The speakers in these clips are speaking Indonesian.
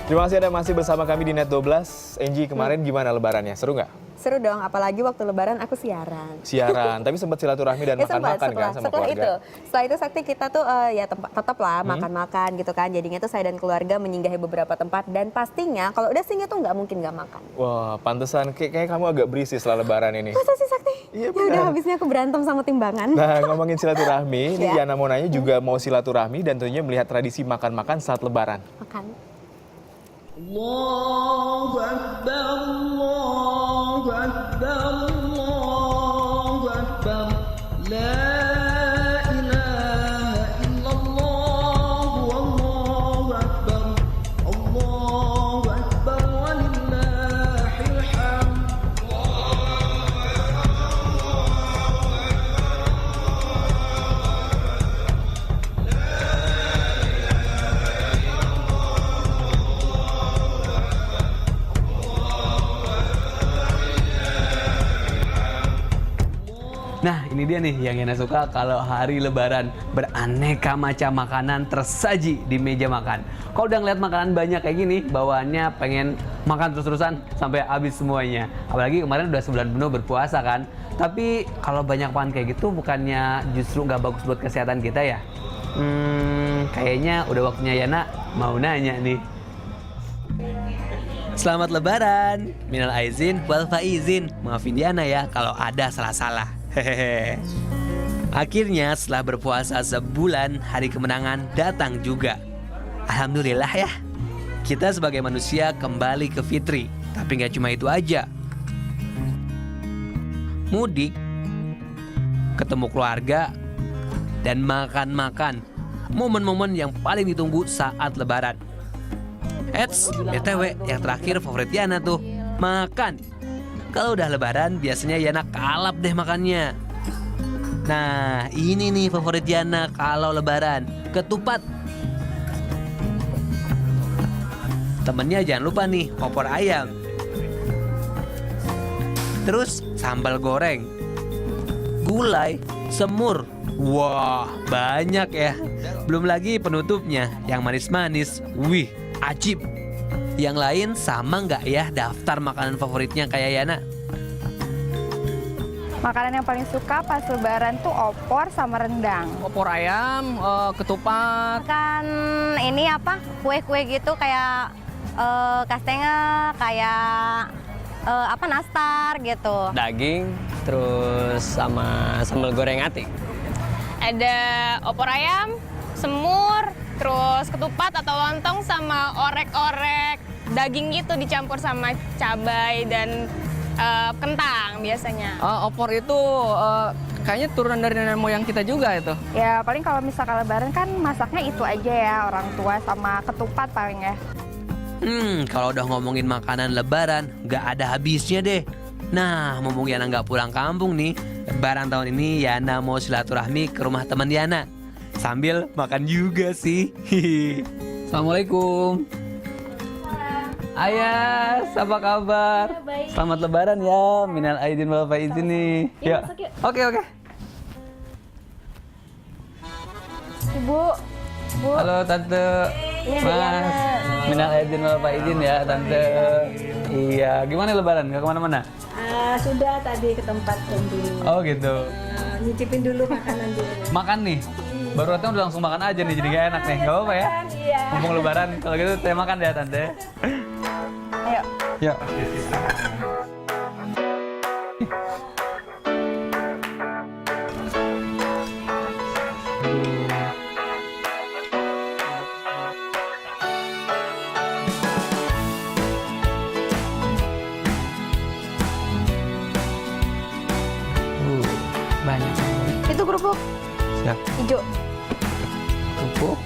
Terima kasih Anda masih bersama kami di Net 12. Enji, kemarin gimana lebarannya? Seru nggak? Seru dong, apalagi waktu lebaran aku siaran. Siaran, tapi sempat silaturahmi dan makan-makan kan sama keluarga? Setelah itu Sakti kita tuh ya tetap lah makan-makan gitu kan. Jadinya tuh saya dan keluarga menyinggahi beberapa tempat dan pastinya kalau udah singgah tuh nggak mungkin nggak makan. Wah, pantesan kayak kamu agak berisi setelah lebaran ini. Masa sih Sakti? Iya, ya benar. udah habisnya aku berantem sama timbangan. Nah, ngomongin silaturahmi, ini Ya. Yana mau nanya juga mau silaturahmi dan tentunya melihat tradisi makan-makan saat lebaran. Makan. Allahu Akbar, Allahu Akbar, Allahu Akbar. La ilaha illallah, Allahu Akbar. Allahu Akbar, walillahil hamd. Nah, ini dia nih yang Yana suka kalau hari lebaran. Beraneka macam makanan tersaji di meja makan. Kalau udah ngeliat makanan banyak kayak gini, bawaannya pengen makan terus-terusan sampai habis semuanya. Apalagi kemarin udah sebulan penuh berpuasa kan. Tapi kalau banyak makan kayak gitu bukannya justru nggak bagus buat kesehatan kita ya? Kayaknya udah waktunya Yana mau nanya nih. Selamat lebaran. Minal aizin wal faizin. Maafin Yana ya kalau ada salah-salah. Hehehe. Akhirnya setelah berpuasa sebulan, hari kemenangan datang juga. Alhamdulillah ya. Kita sebagai manusia kembali ke fitri. Tapi nggak cuma itu aja. Mudik, ketemu keluarga, dan makan-makan. Momen-momen yang paling ditunggu saat lebaran. Eits, BTW yang terakhir favorit Yana tuh, makan. Kalau udah lebaran biasanya Yana kalap deh makannya. Nah, ini nih favorit Yana kalau lebaran, ketupat. Temennya jangan lupa nih, opor ayam. Terus sambal goreng, gulai, semur. Wah, banyak ya. Belum lagi penutupnya yang manis-manis. Wih, ajib. Yang lain sama nggak ya daftar makanan favoritnya kayak Yana? Makanan yang paling suka pas lebaran tuh opor sama rendang. Opor ayam, ketupat. Makan ini apa? Kue-kue gitu kayak kastengel, kayak apa nastar gitu. Daging, terus sama sambal goreng ati. Ada opor ayam, semur, terus ketupat atau lontong sama orek-orek daging gitu dicampur sama cabai dan kentang biasanya. Opor itu kayaknya turunan dari nenek moyang kita juga itu. Ya paling kalau misalkan lebaran kan masaknya itu aja ya, orang tua sama ketupat paling ya. Kalau udah ngomongin makanan lebaran, nggak ada habisnya deh. Nah, mumpung Yana nggak pulang kampung nih, lebaran tahun ini Yana mau silaturahmi ke rumah teman Yana. Sambil makan juga sih. Assalamualaikum. Ayas, apa kabar? Selamat lebaran ya, minal aidin wal faizin nih. Yuk. Oke. Ibu, Bu. Halo Tante. Mas, minal aidin wal faizin ya Tante. Iya, gimana lebaran? Gak kemana-mana? Sudah tadi ke tempat dulu. Oh gitu. Nyicipin dulu makanan dulu. Makan nih. Baru datang udah langsung makan aja nih, jadi gak enak nih. Gak apa-apa ya? Iya. Mumpung lebaran, kalau gitu saya makan ya Tante. Ayo. Yuk. Banyak. Itu kerupuk Siap. hijau. Kerupuk.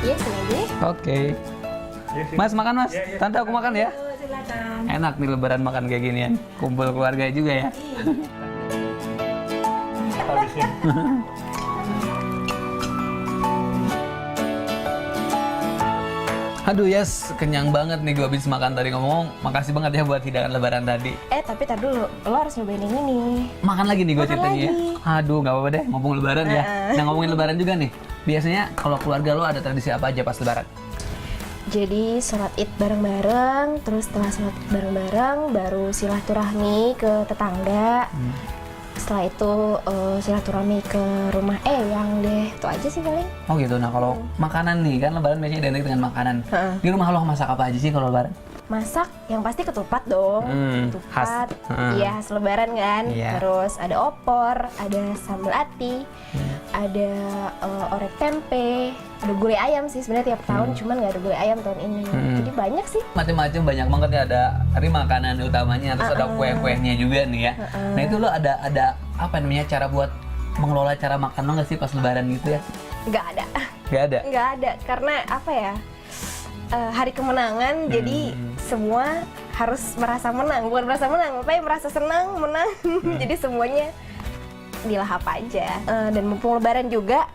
Iya, sini. Oke. Mas makan mas. Tante aku makan ya. Silakan. Enak nih lebaran makan kayak ginian. Kumpul keluarga juga ya. Aduh yes, kenyang banget nih gue habis makan tadi. Ngomong, makasih banget ya buat hidangan lebaran tadi. Tapi tar dulu, lo harus nyobain yang ini. Makan lagi nih gue Makan ceritanya ya. lagi. Aduh, gak apa-apa deh, ngomong lebaran ya. Nah ngomongin lebaran juga nih. Biasanya kalau keluarga lo ada tradisi apa aja pas lebaran? Jadi sholat id bareng-bareng, terus setelah sholat id bareng-bareng baru silaturahmi ke tetangga. Setelah itu silaturahmi ke rumah eyang deh, itu aja sih paling. Oh gitu. Nah kalau makanan nih, kan lebaran biasanya identik dengan makanan. Di rumah lo masak apa aja sih kalau lebaran? Masak yang pasti ketupat dong, khas. ketupat, iya khas lebaran kan. Iya. Terus ada opor, ada sambal ati, ada orek tempe, ada gulai ayam sih sebenarnya tiap tahun, cuman nggak ada gulai ayam tahun ini. Jadi banyak sih. Macam-macam, banyak banget ya, ada tadi makanan utamanya, terus ada kue-kuenya juga nih ya. Nah itu lo ada apa namanya, cara buat mengelola cara makan lo nggak sih pas lebaran gitu ya? Nggak ada. Nggak ada? Nggak ada, karena apa ya, hari kemenangan, jadi semua harus merasa menang, bukan merasa menang, apa ya, merasa senang, menang. Jadi semuanya dilahap aja. Dan mumpung lebaran juga,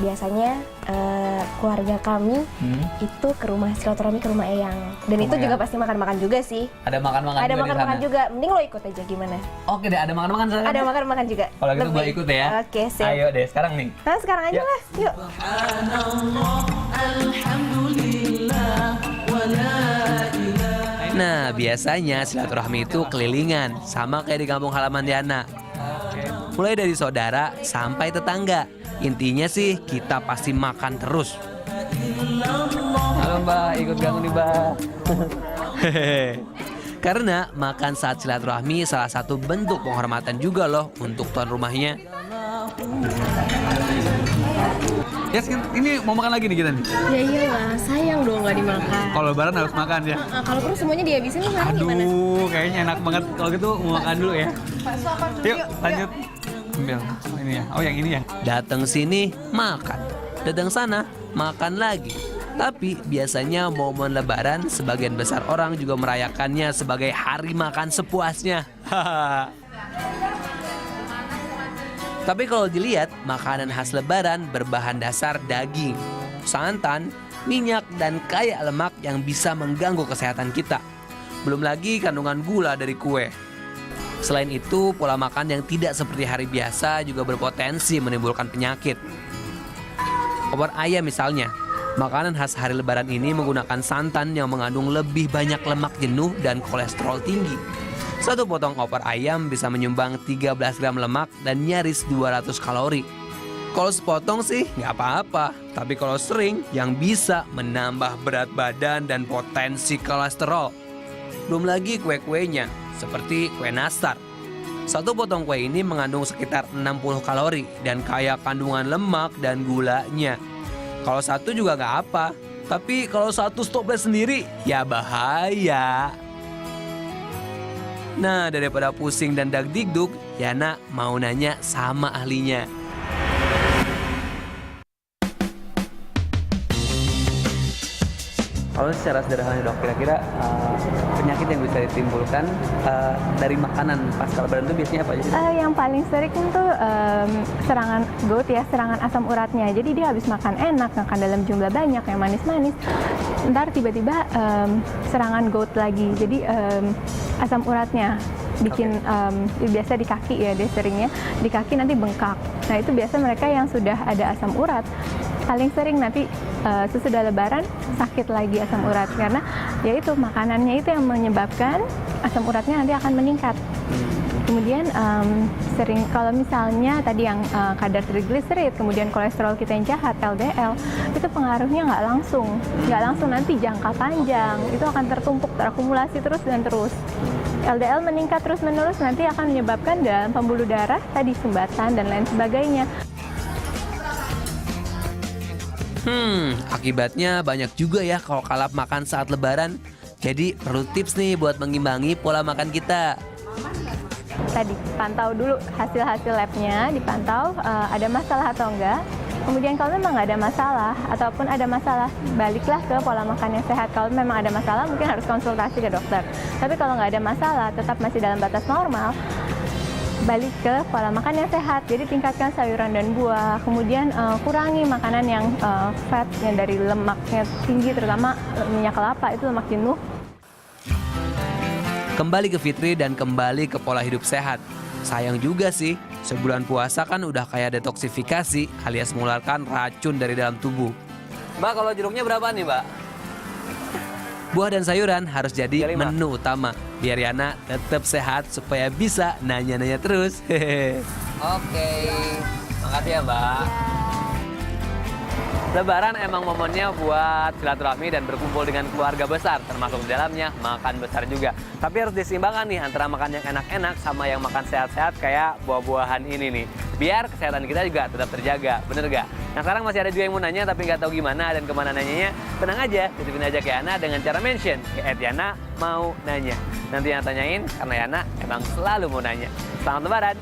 biasanya keluarga kami itu ke rumah silaturahmi ke rumah eyang. Dan itu juga pasti makan-makan juga sih. Ada makan-makan Ada juga makan-makan di sana? juga. Mending lo ikut aja gimana? Oke deh, ada makan-makan sana? Ada makan-makan juga. Kalau gitu gue ikut ya. Oke, siap. Ayo deh, sekarang nih. Nah, sekarang aja Yuk. lah. Yuk. Nah, biasanya silaturahmi itu kelilingan, sama kayak di kampung halaman Diana. Mulai dari saudara sampai tetangga. Intinya sih kita pasti makan terus. Halo Mbak, ikut gabung nih Mbak. Karena makan saat silaturahmi salah satu bentuk penghormatan juga loh untuk tuan rumahnya. Ya, ini mau makan lagi nih kita nih. Ya iyalah, sayang dong nggak dimakan. Kalau lebaran harus makan ya. Kalau perlu semuanya dihabisin sekarang gimana? Aduh, kayaknya enak banget. Kalau gitu mau makan dulu ya. Yuk, lanjut. Ambil ini ya. Oh, yang ini ya. Datang sini makan, datang sana makan lagi. Tapi biasanya momen lebaran sebagian besar orang juga merayakannya sebagai hari makan sepuasnya. Tapi kalau dilihat, makanan khas lebaran berbahan dasar daging, santan, minyak, dan kaya lemak yang bisa mengganggu kesehatan kita. Belum lagi kandungan gula dari kue. Selain itu, pola makan yang tidak seperti hari biasa juga berpotensi menimbulkan penyakit. Opor ayam misalnya, makanan khas hari lebaran ini menggunakan santan yang mengandung lebih banyak lemak jenuh dan kolesterol tinggi. Satu potong opor ayam bisa menyumbang 13 gram lemak dan nyaris 200 kalori. Kalau sepotong sih nggak apa-apa, tapi kalau sering yang bisa menambah berat badan dan potensi kolesterol. Belum lagi kue-kuenya, seperti kue nastar. Satu potong kue ini mengandung sekitar 60 kalori dan kaya kandungan lemak dan gulanya. Kalau satu juga nggak apa, tapi kalau satu toples sendiri ya bahaya. Nah, daripada pusing dan dagdikduk, Yana mau nanya sama ahlinya. Kalau secara sederhana dok, kira-kira penyakit yang bisa ditimbulkan dari makanan pasca lebaran itu biasanya apa aja sih? Yang paling sering tuh serangan gout ya, serangan asam uratnya. Jadi dia habis makan enak, makan dalam jumlah banyak yang manis-manis, ntar tiba-tiba serangan gout lagi. Jadi asam uratnya bikin biasa di kaki ya, dia seringnya di kaki nanti bengkak. Nah itu biasa mereka yang sudah ada asam urat paling sering nanti sesudah lebaran sakit lagi asam urat, karena ya itu makanannya itu yang menyebabkan asam uratnya nanti akan meningkat. Kemudian sering kalau misalnya tadi yang kadar trigliserid, kemudian kolesterol kita yang jahat LDL, itu pengaruhnya nggak langsung nanti jangka panjang itu akan tertumpuk, terakumulasi terus dan terus. LDL meningkat terus-menerus nanti akan menyebabkan dalam pembuluh darah tadi sumbatan dan lain sebagainya. Akibatnya banyak juga ya kalau kalap makan saat lebaran. Jadi perlu tips nih buat mengimbangi pola makan kita. Tadi pantau dulu hasil-hasil labnya, dipantau ada masalah atau enggak. Kemudian kalau memang nggak ada masalah ataupun ada masalah, baliklah ke pola makan yang sehat. Kalau memang ada masalah mungkin harus konsultasi ke dokter. Tapi kalau nggak ada masalah, tetap masih dalam batas normal, balik ke pola makan yang sehat. Jadi tingkatkan sayuran dan buah, kemudian kurangi makanan yang fat yang dari lemaknya tinggi, terutama minyak kelapa itu lemak jenuh. Kembali ke Fitri dan kembali ke pola hidup sehat. Sayang juga sih, Sebulan puasa kan udah kayak detoksifikasi alias mengeluarkan racun dari dalam tubuh. Mbak, kalau jeruknya berapa nih, Mbak? Buah dan sayuran harus jadi menu utama biar Yana tetap sehat supaya bisa nanya-nanya terus. Oke, makasih ya, Mbak. Lebaran emang momennya buat silaturahmi dan berkumpul dengan keluarga besar, termasuk di dalamnya makan besar juga. Tapi harus diseimbangkan nih antara makan yang enak-enak sama yang makan sehat-sehat kayak buah-buahan ini nih. Biar kesehatan kita juga tetap terjaga, bener gak? Nah sekarang masih ada juga yang mau nanya tapi nggak tahu gimana dan kemana nanyanya. Tenang aja, titipin aja ke Yana dengan cara mention ke @Yana mau nanya. Nanti yang tanyain karena Yana emang selalu mau nanya. Selamat Lebaran!